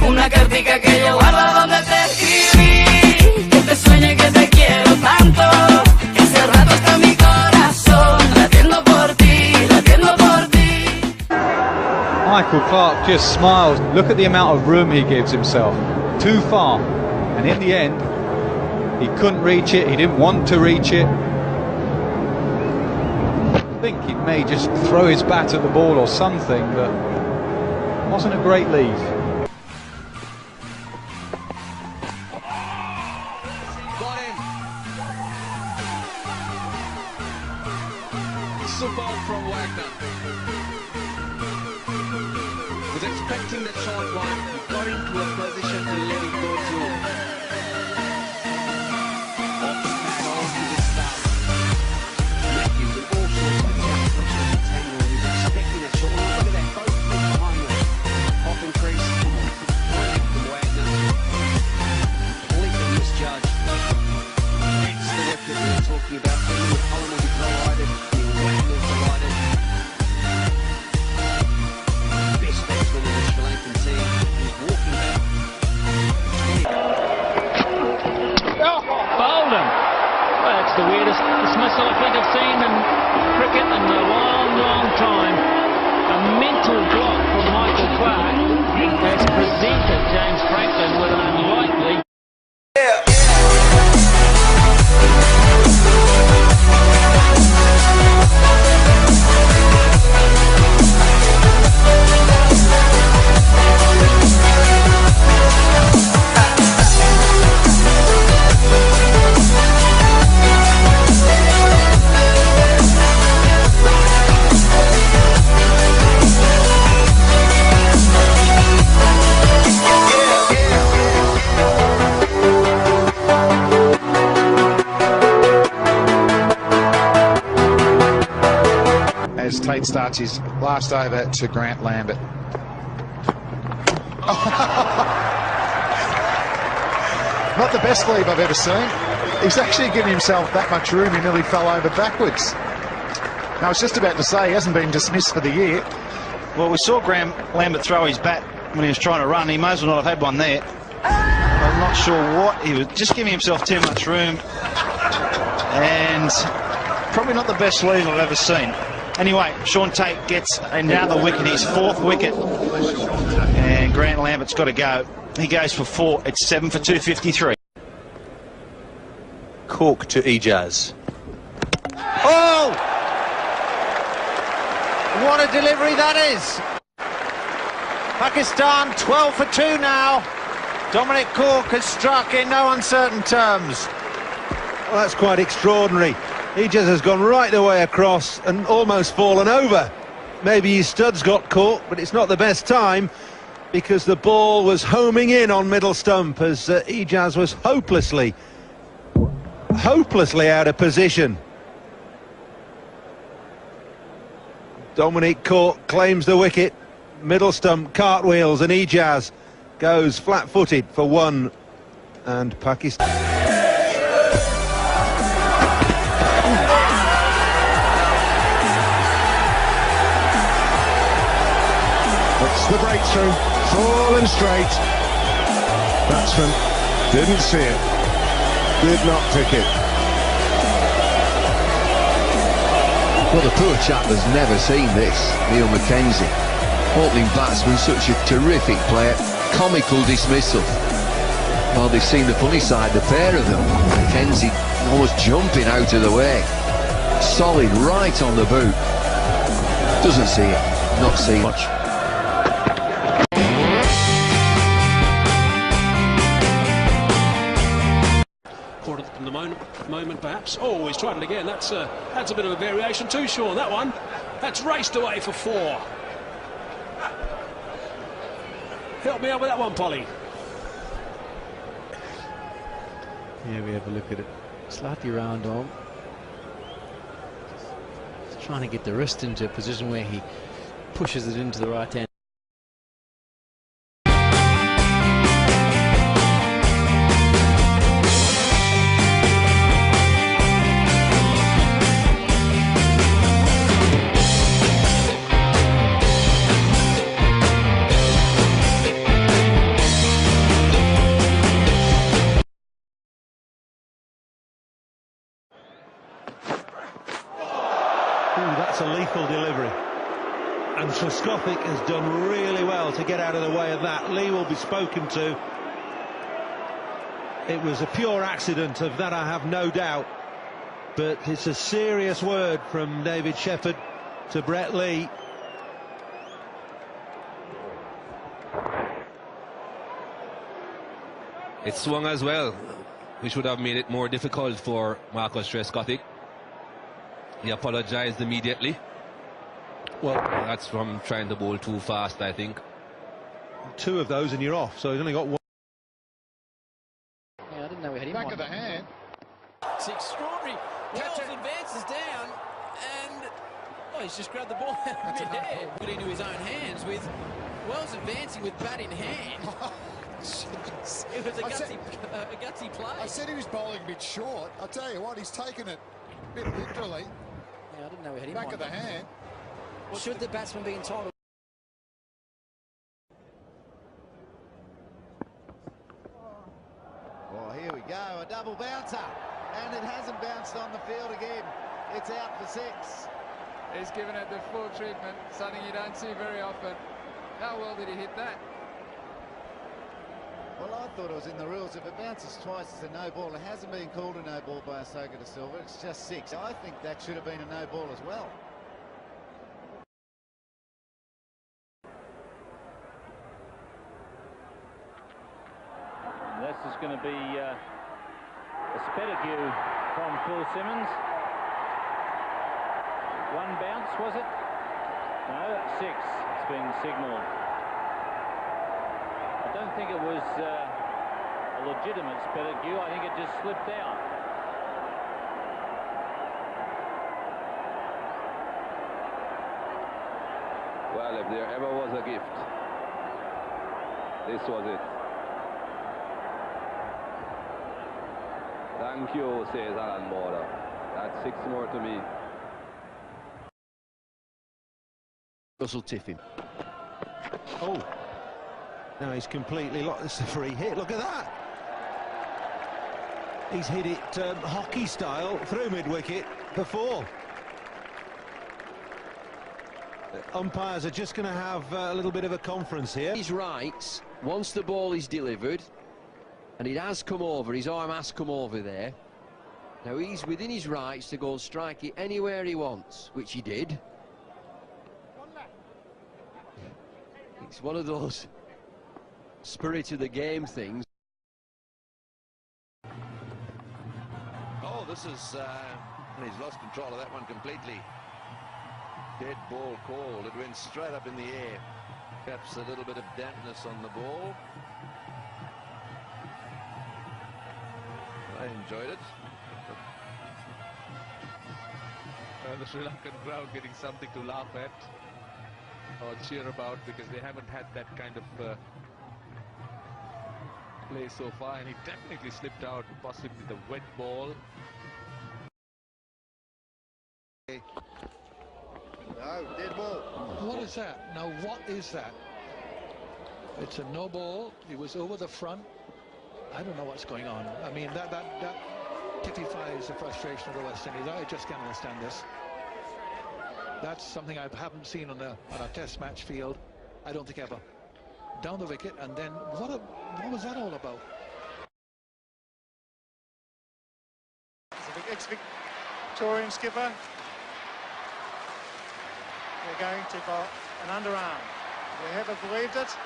una cartica que yo guardo donde te escribí, que te sueñe que te quiero tanto, que hace rato está mi corazón latiendo por ti, latiendo por ti. Michael Clark just smiles. Look at the amount of room he gives himself. Too far. And in the end, he couldn't reach it. He didn't want to reach it. I think he may just throw his bat at the ball or something, but wasn't a great lead. Got him. Super from Wagner. Was expecting the short one. He got into a position to let it go through. Off the pad, on to this foul. Matthews with all sorts of attacks. Tango, he was expecting a short one. Look at that, both feet behind him. Off and crease. Brilliant from Wagner. Completely misjudged. That's the record we're talking about. Cullen will be delighted. Wagner's delighted. Best batsman of the Sri Lankan team. He's walking back. Bowled him. Well, that's the weirdest dismissal I think I've seen in cricket in a long, long time. A mental block from Michael Clark has presented James Franklin with an unlikely. As Tate starts his last over to Grant Lambert. Not the best leave I've ever seen. He's actually given himself that much room, he nearly fell over backwards. I was just about to say, he hasn't been dismissed for the year. Well, we saw Grant Lambert throw his bat when he was trying to run. He may as well not have had one there. I'm not sure what. He was just giving himself too much room. And probably not the best leave I've ever seen. Anyway, Shaun Tate gets another wicket, his fourth wicket. And Grant Lambert's got to go. He goes for 4. It's 7 for 253. Cork to Ijaz. Oh! What a delivery that is! Pakistan 12 for 2 now. Dominic Cork has struck in no uncertain terms. Well, that's quite extraordinary. Ijaz has gone right the way across and almost fallen over. Maybe his studs got caught, but it's not the best time because the ball was homing in on middle stump as Ijaz was hopelessly out of position. Dominic Cork claims the wicket. Middle stump cartwheels and Ijaz goes flat-footed for 1, and Pakistan. It's the breakthrough, falling straight. Batsman didn't see it, did not pick it. Well, the poor chap has never seen this, Neil Mackenzie. Opening batsman, such a terrific player. Comical dismissal. Well, they've seen the funny side, the pair of them. Mackenzie almost jumping out of the way. Solid right on the boot. Doesn't see it, not see much. Caught it from the moment perhaps. Oh, he's tried it again. That's a bit of a variation too, Sean. That one, that's raced away for 4. Help me out with that one, Polly. Yeah, we have a look at it. Slightly round arm. Just trying to get the wrist into a position where he pushes it into the right hand. lethal delivery. And Trescothick has done really well to get out of the way of that. Lee will be spoken to. It was a pure accident, of that I have no doubt. But it's a serious word from David Shepherd to Brett Lee. It swung as well, which would have made it more difficult for Marcus Trescothick. He apologised immediately. Well, that's from trying to bowl too fast, I think. 2 of those and you're off, so he's only got 1. Yeah, I didn't know we had him. Back of the hand. It's extraordinary. Wells advances down, and he's just grabbed the ball out of mid-air, put it into his own hands with Wells advancing with bat in hand. It was a gutsy play. I said he was bowling a bit short. I tell you what, he's taken it a bit literally. Yeah, I didn't know we had him. Back of the hand. Should the batsman be entitled? Oh, here we go, a double bouncer, and it hasn't bounced on the field again. It's out for 6. He's given it the full treatment, something you don't see very often. How well did he hit that? Well, I thought it was in the rules. If it bounces twice, it's a no ball. It hasn't been called a no ball by Ahsoka De Silva. It's just 6. I think that should have been a no ball as well. This is going to be a Spetague from Phil Simmons. 1 bounce, was it? No, 6. It's been signalled. I don't think it was a legitimate Spetague. I think it just slipped out. Well, if there ever was a gift, this was it. Thank you, says Alan Border. That's 6 more to me. Russell Tiffin. Oh, now he's completely lost. It's a free hit. Look at that. He's hit it hockey style through mid-wicket before. Umpires are just going to have a little bit of a conference here. His rights, once the ball is delivered, and it has come over, his arm has come over there. Now he's within his rights to go and strike it anywhere he wants, which he did. It's one of those spirit of the game things. Oh, this is... he's lost control of that one completely. Dead ball called. It went straight up in the air. Perhaps a little bit of dampness on the ball. I enjoyed it. The Sri Lankan crowd getting something to laugh at or cheer about, because they haven't had that kind of play so far, and he definitely slipped out, possibly the wet ball. No, dead ball. What is that? Now, what is that? It's a no ball. He was over the front. I don't know what's going on. I mean, that typifies the frustration of the West Indies. I just can't understand this. That's something I haven't seen on a test match field, I don't think ever. Down the wicket, and then what was that all about? Ex-Victorian skipper. They're going to bowl an underarm. They ever believed it?